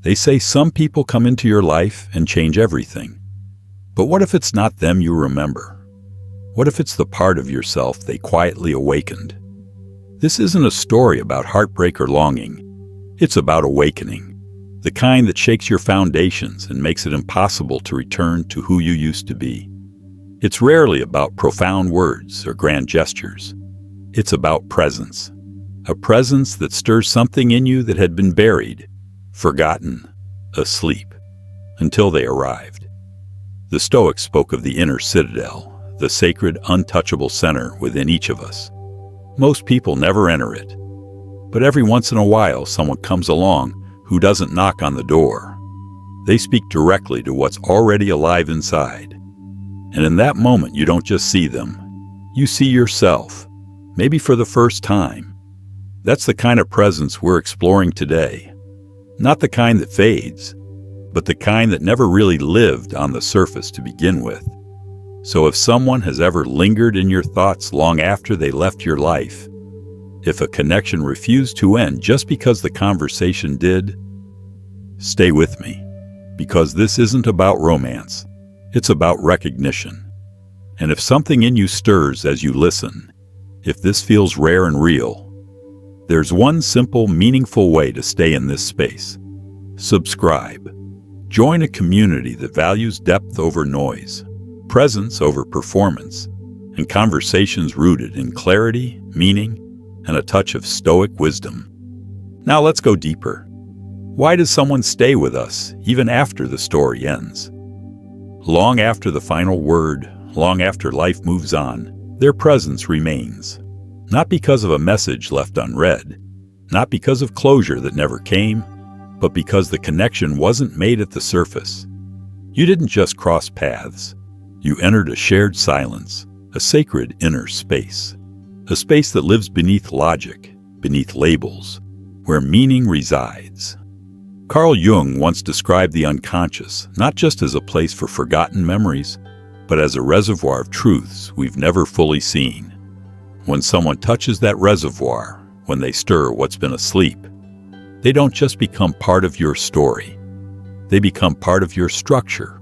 They say some people come into your life and change everything. But what if it's not them you remember? What if it's the part of yourself they quietly awakened? This isn't a story about heartbreak or longing. It's about awakening, the kind that shakes your foundations and makes it impossible to return to who you used to be. It's rarely about profound words or grand gestures. It's about presence, a presence that stirs something in you that had been buried, forgotten, asleep, until they arrived. The Stoics spoke of the inner citadel, the sacred, untouchable center within each of us. Most people never enter it, but every once in a while someone comes along who doesn't knock on the door. They speak directly to what's already alive inside. And in that moment, you don't just see them. You see yourself, maybe for the first time. That's the kind of presence we're exploring today. Not the kind that fades, but the kind that never really lived on the surface to begin with. So if someone has ever lingered in your thoughts long after they left your life, if a connection refused to end just because the conversation did, stay with me, because this isn't about romance. It's about recognition. And if something in you stirs as you listen, if this feels rare and real, there's one simple, meaningful way to stay in this space. Subscribe. Join a community that values depth over noise, presence over performance, and conversations rooted in clarity, meaning, and a touch of Stoic wisdom. Now let's go deeper. Why does someone stay with us even after the story ends? Long after the final word, long after life moves on, their presence remains. Not because of a message left unread, not because of closure that never came, but because the connection wasn't made at the surface. You didn't just cross paths. You entered a shared silence, a sacred inner space. A space that lives beneath logic, beneath labels, where meaning resides. Carl Jung once described the unconscious not just as a place for forgotten memories, but as a reservoir of truths we've never fully seen. When someone touches that reservoir, when they stir what's been asleep, they don't just become part of your story. They become part of your structure.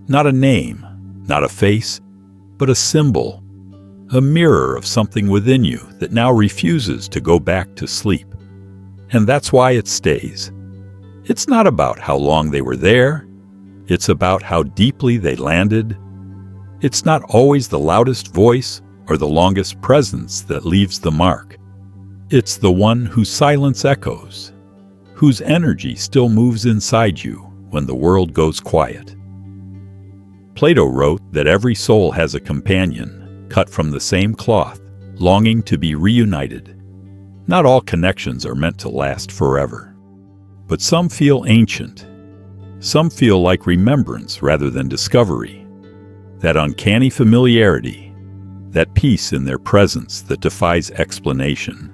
Not a name, not a face, but a symbol, a mirror of something within you that now refuses to go back to sleep. And that's why it stays. It's not about how long they were there. It's about how deeply they landed. It's not always the loudest voice or the longest presence that leaves the mark. It's the one whose silence echoes, whose energy still moves inside you when the world goes quiet. Plato wrote that every soul has a companion, cut from the same cloth, longing to be reunited. Not all connections are meant to last forever. But some feel ancient. Some feel like remembrance rather than discovery. That uncanny familiarity, that peace in their presence that defies explanation.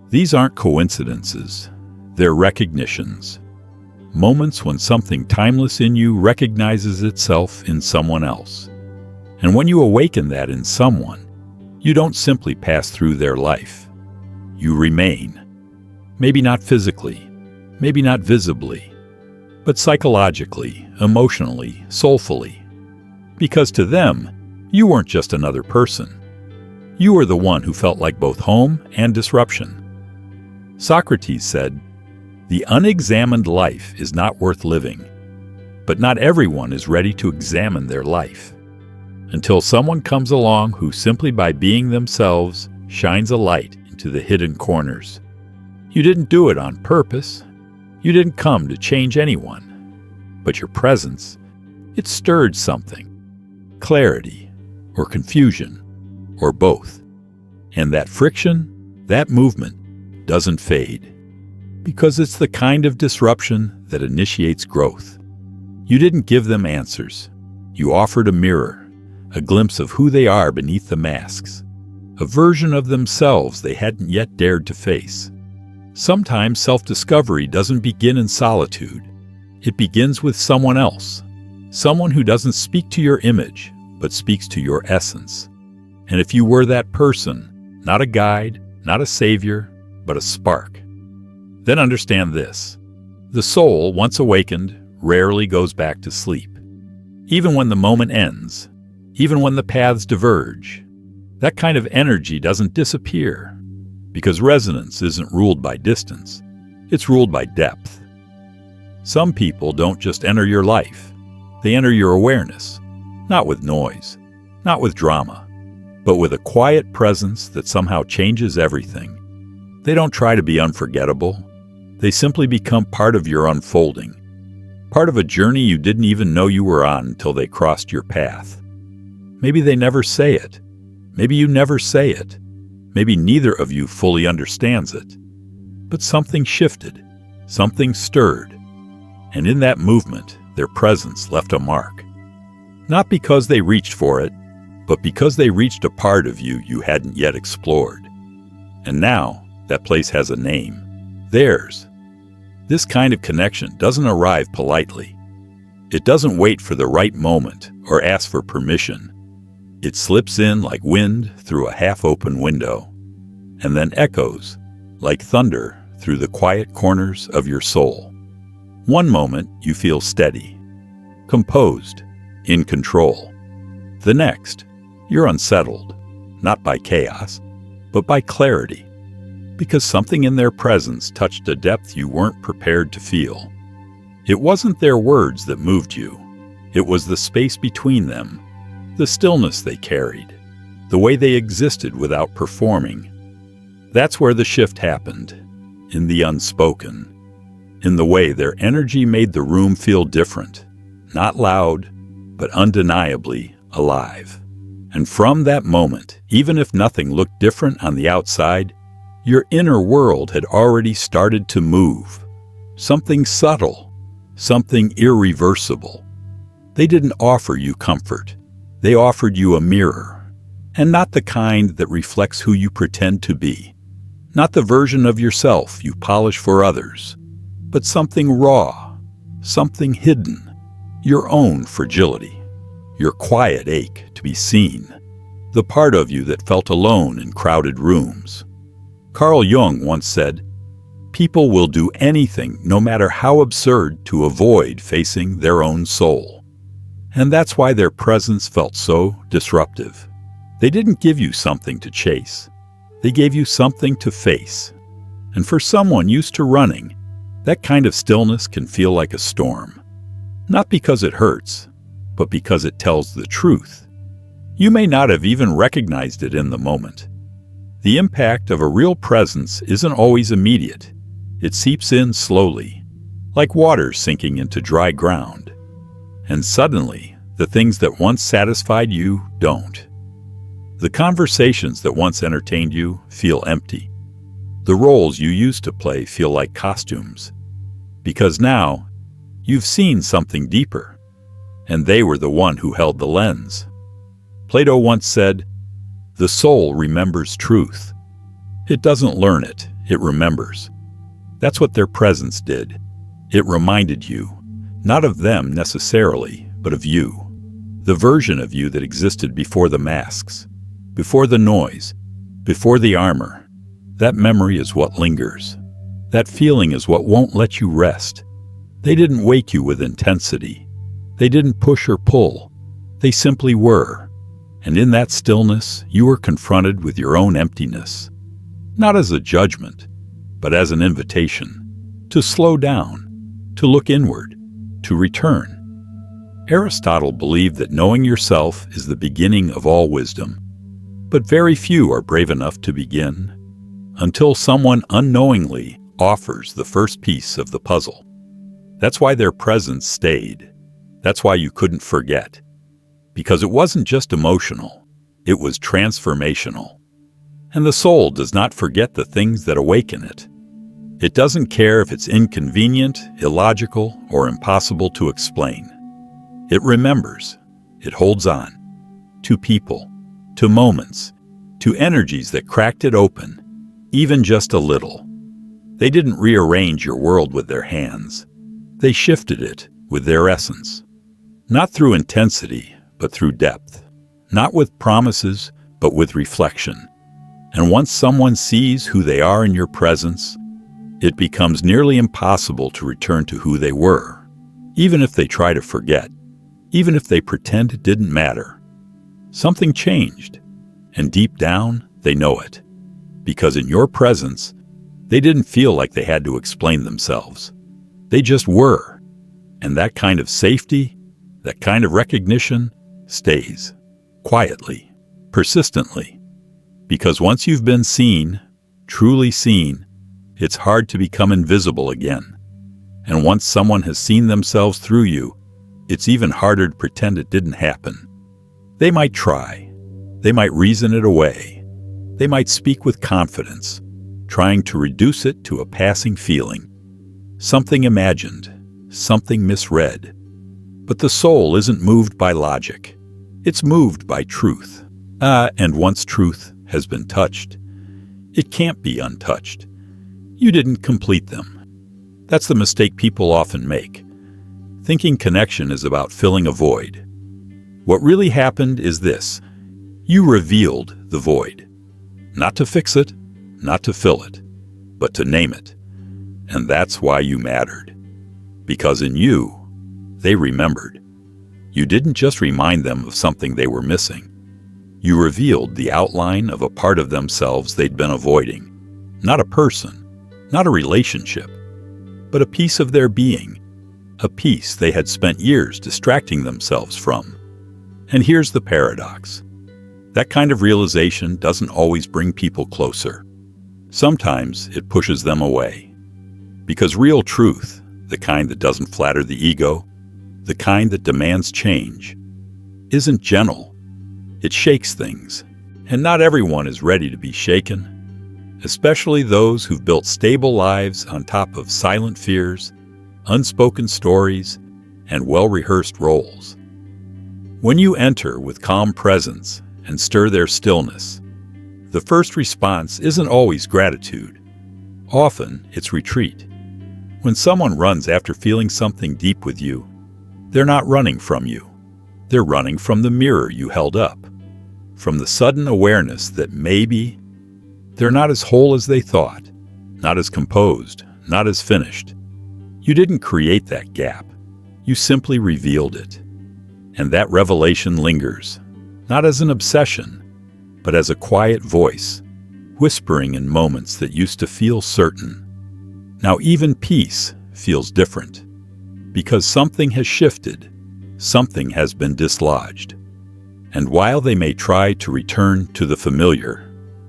These aren't coincidences. They're recognitions. Moments when something timeless in you recognizes itself in someone else. And when you awaken that in someone, you don't simply pass through their life. You remain. Maybe not physically, maybe not visibly, but psychologically, emotionally, soulfully. Because to them, you weren't just another person. You were the one who felt like both home and disruption. Socrates said, "The unexamined life is not worth living." But not everyone is ready to examine their life. Until someone comes along who simply by being themselves shines a light into the hidden corners. You didn't do it on purpose. You didn't come to change anyone. But your presence, it stirred something. Clarity, or confusion, or both. And that friction, that movement, doesn't fade. Because it's the kind of disruption that initiates growth. You didn't give them answers. You offered a mirror, a glimpse of who they are beneath the masks, a version of themselves they hadn't yet dared to face. Sometimes self-discovery doesn't begin in solitude. It begins with someone else, someone who doesn't speak to your image, but speaks to your essence. And if you were that person, not a guide, not a savior, but a spark, then understand this. The soul, once awakened, rarely goes back to sleep. Even when the moment ends, even when the paths diverge, that kind of energy doesn't disappear, because resonance isn't ruled by distance, it's ruled by depth. Some people don't just enter your life, they enter your awareness, not with noise, not with drama, but with a quiet presence that somehow changes everything. They don't try to be unforgettable, they simply become part of your unfolding, part of a journey you didn't even know you were on until they crossed your path. Maybe they never say it, maybe you never say it, maybe neither of you fully understands it, but something shifted, something stirred, and in that movement, their presence left a mark. Not because they reached for it, but because they reached a part of you you hadn't yet explored. And now, that place has a name, theirs. This kind of connection doesn't arrive politely. It doesn't wait for the right moment or ask for permission. It slips in like wind through a half-open window, and then echoes like thunder through the quiet corners of your soul. One moment you feel steady, composed, in control. The next, you're unsettled, not by chaos, but by clarity, because something in their presence touched a depth you weren't prepared to feel. It wasn't their words that moved you. It was the space between them, the stillness they carried, the way they existed without performing. That's where the shift happened, in the unspoken, in the way their energy made the room feel different, not loud, but undeniably alive. And from that moment, even if nothing looked different on the outside, your inner world had already started to move. Something subtle, something irreversible. They didn't offer you comfort. They offered you a mirror, and not the kind that reflects who you pretend to be. Not the version of yourself you polish for others, but something raw, something hidden, your own fragility, your quiet ache to be seen, the part of you that felt alone in crowded rooms. Carl Jung once said, "People will do anything, no matter how absurd, to avoid facing their own soul." And that's why their presence felt so disruptive. They didn't give you something to chase. They gave you something to face. And for someone used to running, that kind of stillness can feel like a storm. Not because it hurts, but because it tells the truth. You may not have even recognized it in the moment. The impact of a real presence isn't always immediate. It seeps in slowly, like water sinking into dry ground. And suddenly, the things that once satisfied you don't. The conversations that once entertained you feel empty. The roles you used to play feel like costumes. Because now, you've seen something deeper, and they were the one who held the lens. Plato once said, "The soul remembers truth. It doesn't learn it, it remembers." That's what their presence did. It reminded you, not of them necessarily, but of you. The version of you that existed before the masks, before the noise, before the armor. That memory is what lingers. That feeling is what won't let you rest. They didn't wake you with intensity. They didn't push or pull. They simply were. And in that stillness, you were confronted with your own emptiness. Not as a judgment, but as an invitation to slow down, to look inward, to return. Aristotle believed that knowing yourself is the beginning of all wisdom, but very few are brave enough to begin until someone unknowingly offers the first piece of the puzzle. That's why their presence stayed. That's why you couldn't forget. Because it wasn't just emotional, it was transformational. And the soul does not forget the things that awaken it. It doesn't care if it's inconvenient, illogical, or impossible to explain. It remembers. It holds on. To people, to moments, to energies that cracked it open, even just a little. They didn't rearrange your world with their hands. They shifted it with their essence. Not through intensity, but through depth. Not with promises, but with reflection. And once someone sees who they are in your presence, it becomes nearly impossible to return to who they were, even if they try to forget, even if they pretend it didn't matter. Something changed, and deep down, they know it, because in your presence, they didn't feel like they had to explain themselves. They just were, and that kind of safety, that kind of recognition, stays, quietly, persistently, because once you've been seen, truly seen, it's hard to become invisible again. And once someone has seen themselves through you, it's even harder to pretend it didn't happen. They might try. They might reason it away. They might speak with confidence, trying to reduce it to a passing feeling, something imagined, something misread. But the soul isn't moved by logic. It's moved by truth. And once truth has been touched, it can't be untouched. You didn't complete them. That's the mistake people often make, thinking connection is about filling a void. What really happened is this: you revealed the void. Not to fix it, not to fill it, but to name it. And that's why you mattered. Because in you, they remembered. You didn't just remind them of something they were missing. You revealed the outline of a part of themselves they'd been avoiding. Not a person, not a relationship, but a piece of their being, a piece they had spent years distracting themselves from. And here's the paradox. That kind of realization doesn't always bring people closer. Sometimes it pushes them away. Because real truth, the kind that doesn't flatter the ego, the kind that demands change, isn't gentle. It shakes things. And not everyone is ready to be shaken, especially those who've built stable lives on top of silent fears, unspoken stories, and well-rehearsed roles. When you enter with calm presence and stir their stillness, the first response isn't always gratitude. Often, it's retreat. When someone runs after feeling something deep with you, they're not running from you. They're running from the mirror you held up, from the sudden awareness that maybe they're not as whole as they thought, not as composed, not as finished. You didn't create that gap. You simply revealed it. And that revelation lingers, not as an obsession, but as a quiet voice, whispering in moments that used to feel certain. Now even peace feels different, because something has shifted, something has been dislodged. And while they may try to return to the familiar,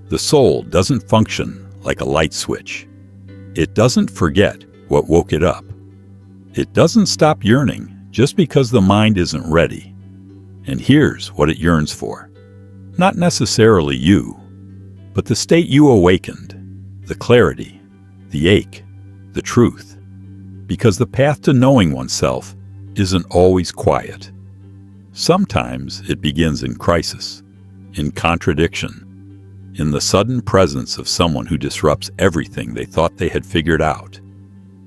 the soul doesn't function like a light switch. It doesn't forget what woke it up. It doesn't stop yearning just because the mind isn't ready. And here's what it yearns for. Not necessarily you, but the state you awakened, the clarity, the ache, the truth. Because the path to knowing oneself isn't always quiet. Sometimes it begins in crisis, in contradiction, in the sudden presence of someone who disrupts everything they thought they had figured out.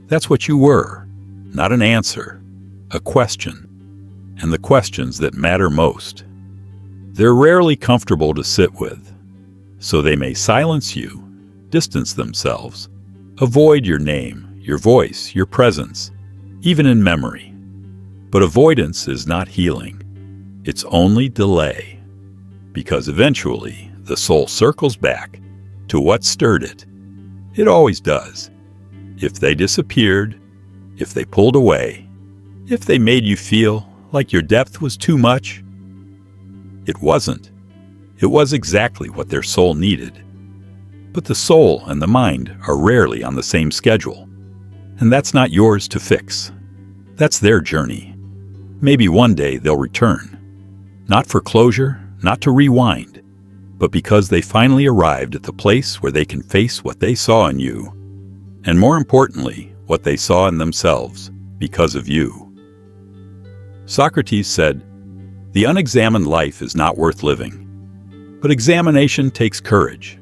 That's what you were, not an answer, a question, and the questions that matter most. They're rarely comfortable to sit with, so they may silence you, distance themselves, avoid your name, your voice, your presence, even in memory. But avoidance is not healing. It's only delay, because eventually the soul circles back to what stirred it. It always does. If they disappeared, if they pulled away, if they made you feel like your depth was too much, it wasn't. It was exactly what their soul needed. But the soul and the mind are rarely on the same schedule, and that's not yours to fix. That's their journey. Maybe one day they'll return, not for closure, not to rewind, but because they finally arrived at the place where they can face what they saw in you, and more importantly, what they saw in themselves because of you. Socrates said, "The unexamined life is not worth living, but examination takes courage."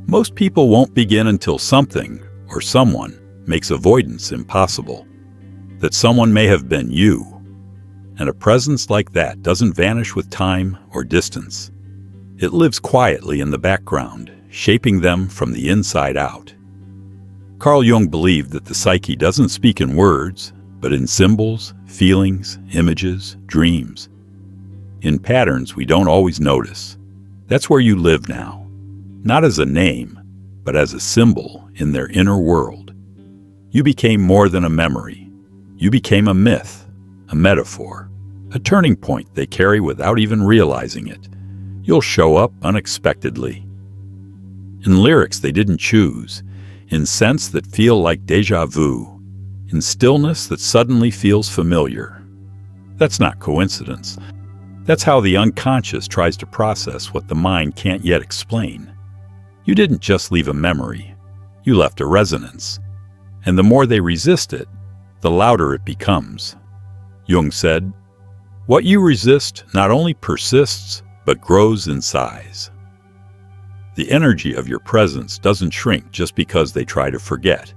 Most people won't begin until something or someone makes avoidance impossible. That someone may have been you, and a presence like that doesn't vanish with time or distance. It lives quietly in the background, shaping them from the inside out. Carl Jung believed that the psyche doesn't speak in words, but in symbols, feelings, images, dreams. In patterns we don't always notice. That's where you live now, not as a name, but as a symbol in their inner world. You became more than a memory. You became a myth, a metaphor, a turning point they carry without even realizing it. You'll show up unexpectedly. In lyrics they didn't choose, in scents that feel like déjà vu, in stillness that suddenly feels familiar. That's not coincidence. That's how the unconscious tries to process what the mind can't yet explain. You didn't just leave a memory, you left a resonance. And the more they resist it, the louder it becomes. Jung said, "What you resist not only persists, but grows in size." The energy of your presence doesn't shrink just because they try to forget.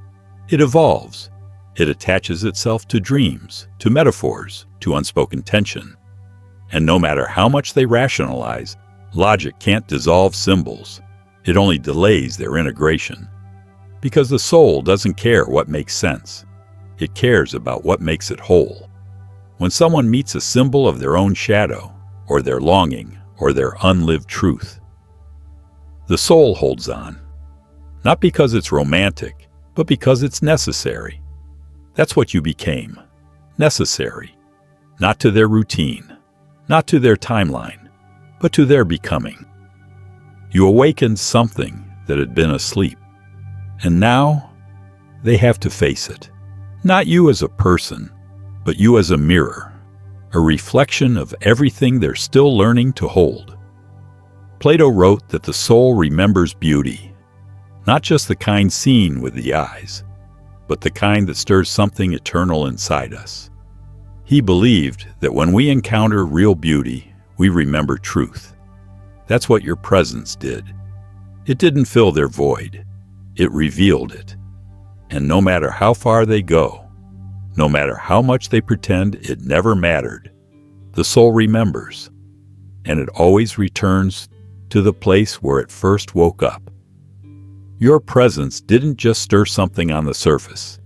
It evolves. It attaches itself to dreams, to metaphors, to unspoken tension. And no matter how much they rationalize, logic can't dissolve symbols. It only delays their integration. Because the soul doesn't care what makes sense. It cares about what makes it whole. When someone meets a symbol of their own shadow, or their longing, or their unlived truth, the soul holds on. Not because it's romantic, but because it's necessary. That's what you became. Necessary. Not to their routine, not to their timeline, but to their becoming. You awakened something that had been asleep. And now, they have to face it. Not you as a person, but you as a mirror, a reflection of everything they're still learning to hold. Plato wrote that the soul remembers beauty, not just the kind seen with the eyes, but the kind that stirs something eternal inside us. He believed that when we encounter real beauty, we remember truth. That's what your presence did. It didn't fill their void. It revealed it. And no matter how far they go, no matter how much they pretend it never mattered, the soul remembers, and it always returns to the place where it first woke up. Your presence didn't just stir something on the surface.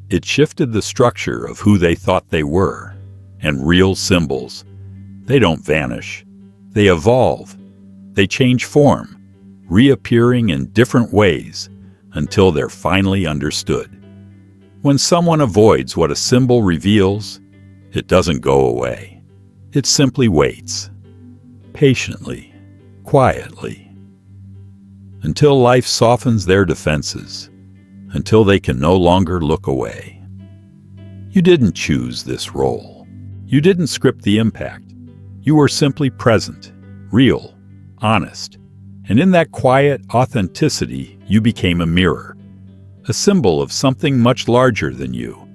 It shifted the structure of who they thought they were. And real symbols, they don't vanish. They evolve. They change form, reappearing in different ways until they're finally understood. When someone avoids what a symbol reveals, it doesn't go away. It simply waits, patiently, quietly, until life softens their defenses, until they can no longer look away. You didn't choose this role. You didn't script the impact. You were simply present, real, honest. And in that quiet authenticity, you became a mirror, a symbol of something much larger than you.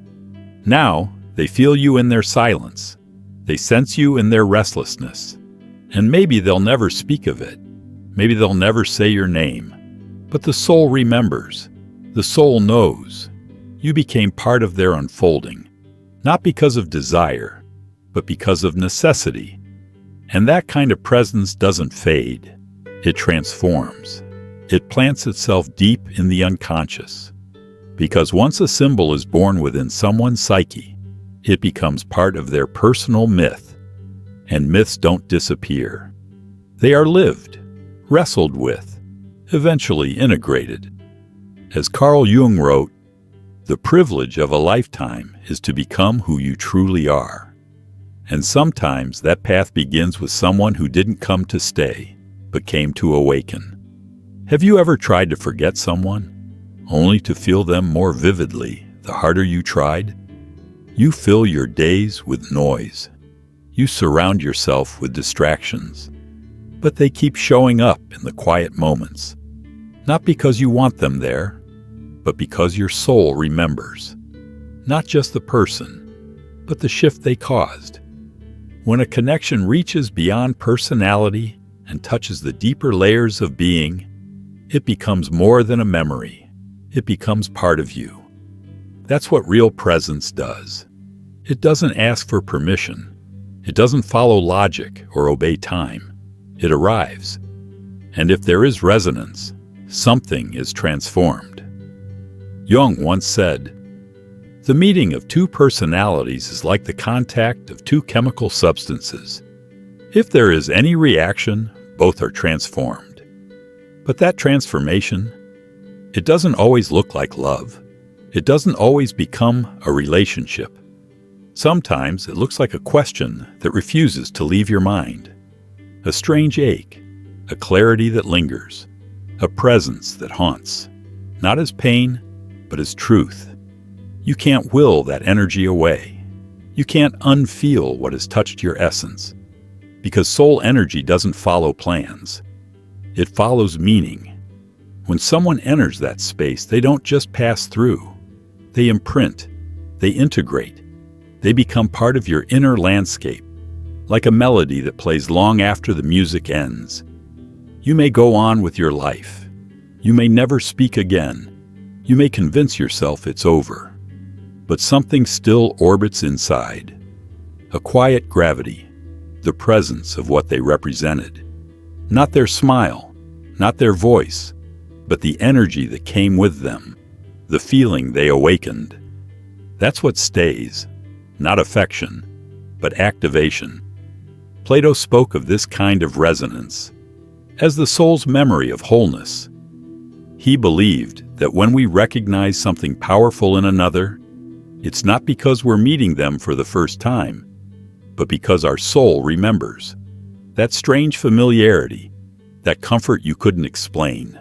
Now, they feel you in their silence. They sense you in their restlessness. And maybe they'll never speak of it. Maybe they'll never say your name. But the soul remembers. The soul knows. You became part of their unfolding, not because of desire, but because of necessity. And that kind of presence doesn't fade. It transforms. It plants itself deep in the unconscious. Because once a symbol is born within someone's psyche, it becomes part of their personal myth. And myths don't disappear. They are lived, wrestled with, eventually integrated. As Carl Jung wrote, "The privilege of a lifetime is to become who you truly are." And sometimes that path begins with someone who didn't come to stay, but came to awaken. Have you ever tried to forget someone, only to feel them more vividly the harder you tried? You fill your days with noise. You surround yourself with distractions. But they keep showing up in the quiet moments. Not because you want them there, but because your soul remembers. Not just the person, but the shift they caused. When a connection reaches beyond personality and touches the deeper layers of being, it becomes more than a memory. It becomes part of you. That's what real presence does. It doesn't ask for permission. It doesn't follow logic or obey time. It arrives. And if there is resonance, something is transformed. Jung once said, "The meeting of two personalities is like the contact of two chemical substances. If there is any reaction, both are transformed. But that transformation, it doesn't always look like love. It doesn't always become a relationship. Sometimes it looks like a question that refuses to leave your mind, a strange ache, a clarity that lingers, a presence that haunts, not as pain, but as truth. You can't will that energy away. You can't unfeel what has touched your essence, because soul energy doesn't follow plans. It follows meaning. When someone enters that space, they don't just pass through. They imprint. They integrate. They become part of your inner landscape, like a melody that plays long after the music ends. You may go on with your life. You may never speak again. You may convince yourself it's over. But something still orbits inside. A quiet gravity, the presence of what they represented. Not their smile, not their voice, but the energy that came with them, the feeling they awakened. That's what stays, not affection, but activation. Plato spoke of this kind of resonance as the soul's memory of wholeness. He believed that when we recognize something powerful in another, it's not because we're meeting them for the first time, but because our soul remembers. That strange familiarity, that comfort you couldn't explain.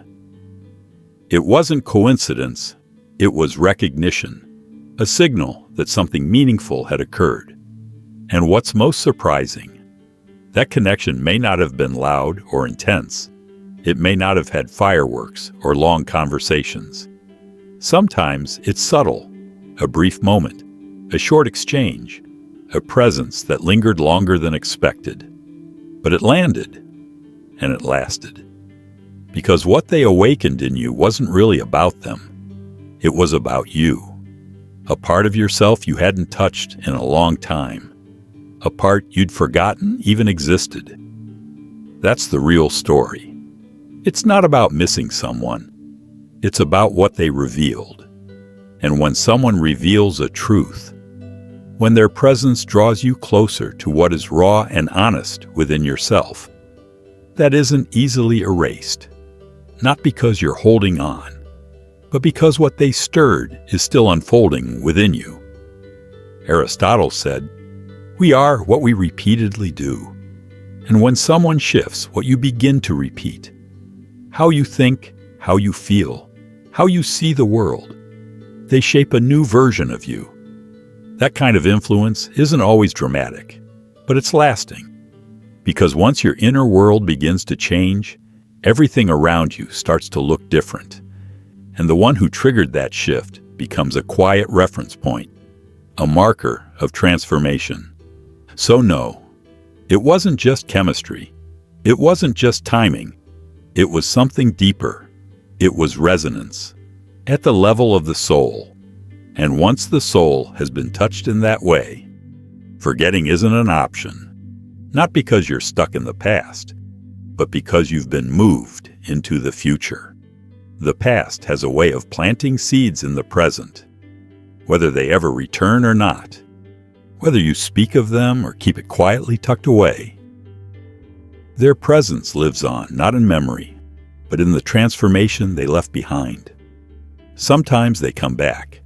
It wasn't coincidence, it was recognition, a signal that something meaningful had occurred. And what's most surprising, that connection may not have been loud or intense. It may not have had fireworks or long conversations. Sometimes it's subtle, a brief moment, a short exchange, a presence that lingered longer than expected. But it landed, and it lasted. Because what they awakened in you wasn't really about them. It was about you. A part of yourself you hadn't touched in a long time. A part you'd forgotten even existed. That's the real story. It's not about missing someone. It's about what they revealed. And when someone reveals a truth, when their presence draws you closer to what is raw and honest within yourself, that isn't easily erased. Not because you're holding on, but because what they stirred is still unfolding within you. Aristotle said, "We are what we repeatedly do." And when someone shifts what you begin to repeat, how you think, how you feel, how you see the world, they shape a new version of you. That kind of influence isn't always dramatic, but it's lasting. Because once your inner world begins to change, everything around you starts to look different. And the one who triggered that shift becomes a quiet reference point, a marker of transformation. So no, it wasn't just chemistry. It wasn't just timing. It was something deeper. It was resonance, at the level of the soul. And once the soul has been touched in that way, forgetting isn't an option. Not because you're stuck in the past, but because you've been moved into the future. The past has a way of planting seeds in the present, whether they ever return or not, whether you speak of them or keep it quietly tucked away. Their presence lives on, not in memory, but in the transformation they left behind. Sometimes they come back,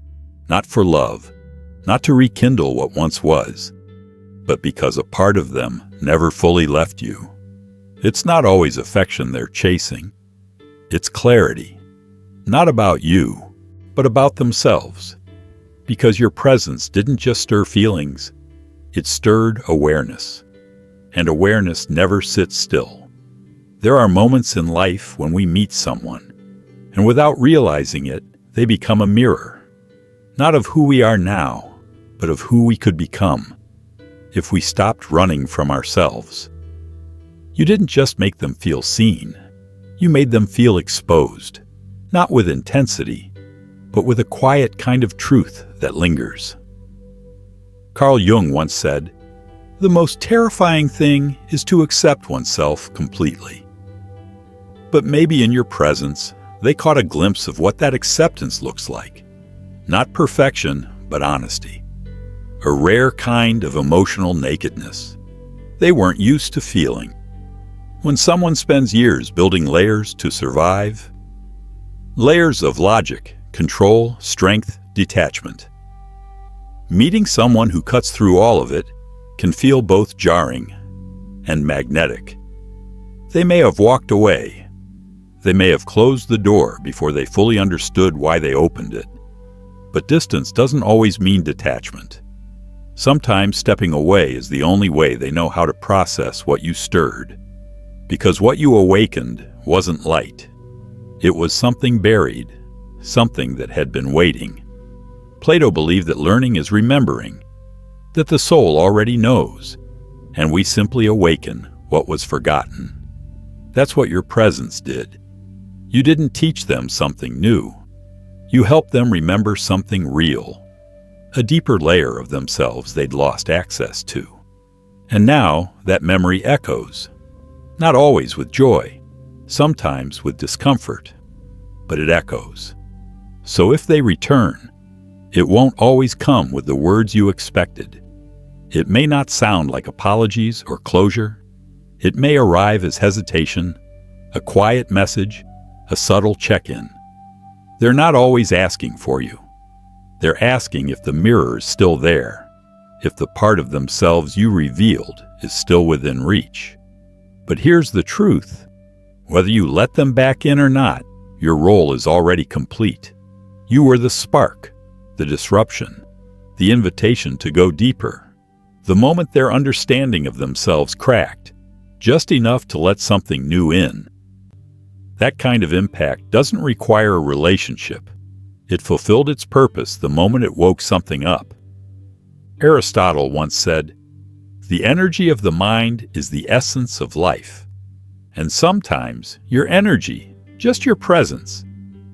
not for love, not to rekindle what once was, but because a part of them never fully left you. It's not always affection they're chasing. It's clarity, not about you, but about themselves. Because your presence didn't just stir feelings, it stirred awareness. And awareness never sits still. There are moments in life when we meet someone, and without realizing it, they become a mirror. Not of who we are now, but of who we could become if we stopped running from ourselves. You didn't just make them feel seen. You made them feel exposed, not with intensity, but with a quiet kind of truth that lingers. Carl Jung once said, "The most terrifying thing is to accept oneself completely." But maybe in your presence, they caught a glimpse of what that acceptance looks like. Not perfection, but honesty. A rare kind of emotional nakedness they weren't used to feeling. When someone spends years building layers to survive, layers of logic, control, strength, detachment, meeting someone who cuts through all of it can feel both jarring and magnetic. They may have walked away. They may have closed the door before they fully understood why they opened it. But distance doesn't always mean detachment. Sometimes stepping away is the only way they know how to process what you stirred. Because what you awakened wasn't light. It was something buried, something that had been waiting. Plato believed that learning is remembering, that the soul already knows, and we simply awaken what was forgotten. That's what your presence did. You didn't teach them something new. You helped them remember something real. A deeper layer of themselves they'd lost access to. And now that memory echoes, not always with joy, sometimes with discomfort, but it echoes. So if they return, it won't always come with the words you expected. It may not sound like apologies or closure. It may arrive as hesitation, a quiet message, a subtle check-in. They're not always asking for you. They're asking if the mirror is still there, if the part of themselves you revealed is still within reach. But here's the truth. Whether you let them back in or not, your role is already complete. You were the spark, the disruption, the invitation to go deeper. The moment their understanding of themselves cracked, just enough to let something new in. That kind of impact doesn't require a relationship. It fulfilled its purpose the moment it woke something up. Aristotle once said, "The energy of the mind is the essence of life." And sometimes your energy, just your presence,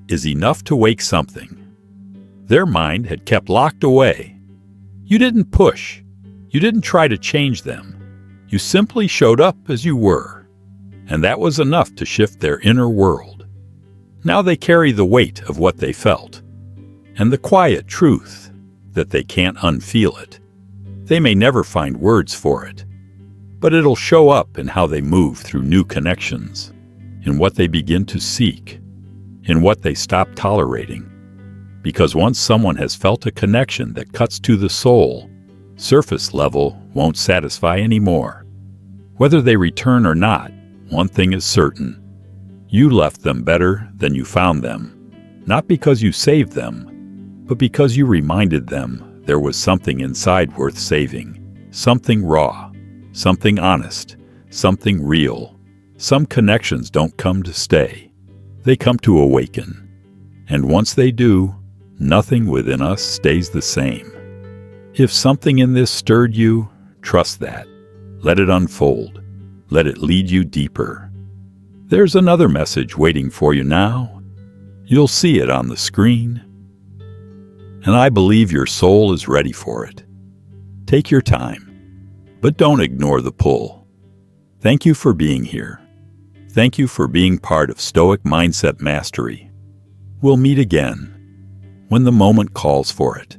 is enough to wake something. Their mind had kept locked away. You didn't push. You didn't try to change them. You simply showed up as you were. And that was enough to shift their inner world. Now they carry the weight of what they felt, and the quiet truth that they can't unfeel it. They may never find words for it, but it'll show up in how they move through new connections, in what they begin to seek, in what they stop tolerating. Because once someone has felt a connection that cuts to the soul, surface level won't satisfy anymore. Whether they return or not, one thing is certain. You left them better than you found them, not because you saved them, but because you reminded them there was something inside worth saving, something raw, something honest, something real. Some connections don't come to stay. They come to awaken. And once they do, nothing within us stays the same. If something in this stirred you, trust that. Let it unfold. Let it lead you deeper. There's another message waiting for you now. You'll see it on the screen. And I believe your soul is ready for it. Take your time, but don't ignore the pull. Thank you for being here. Thank you for being part of Stoic Mindset Mastery. We'll meet again when the moment calls for it.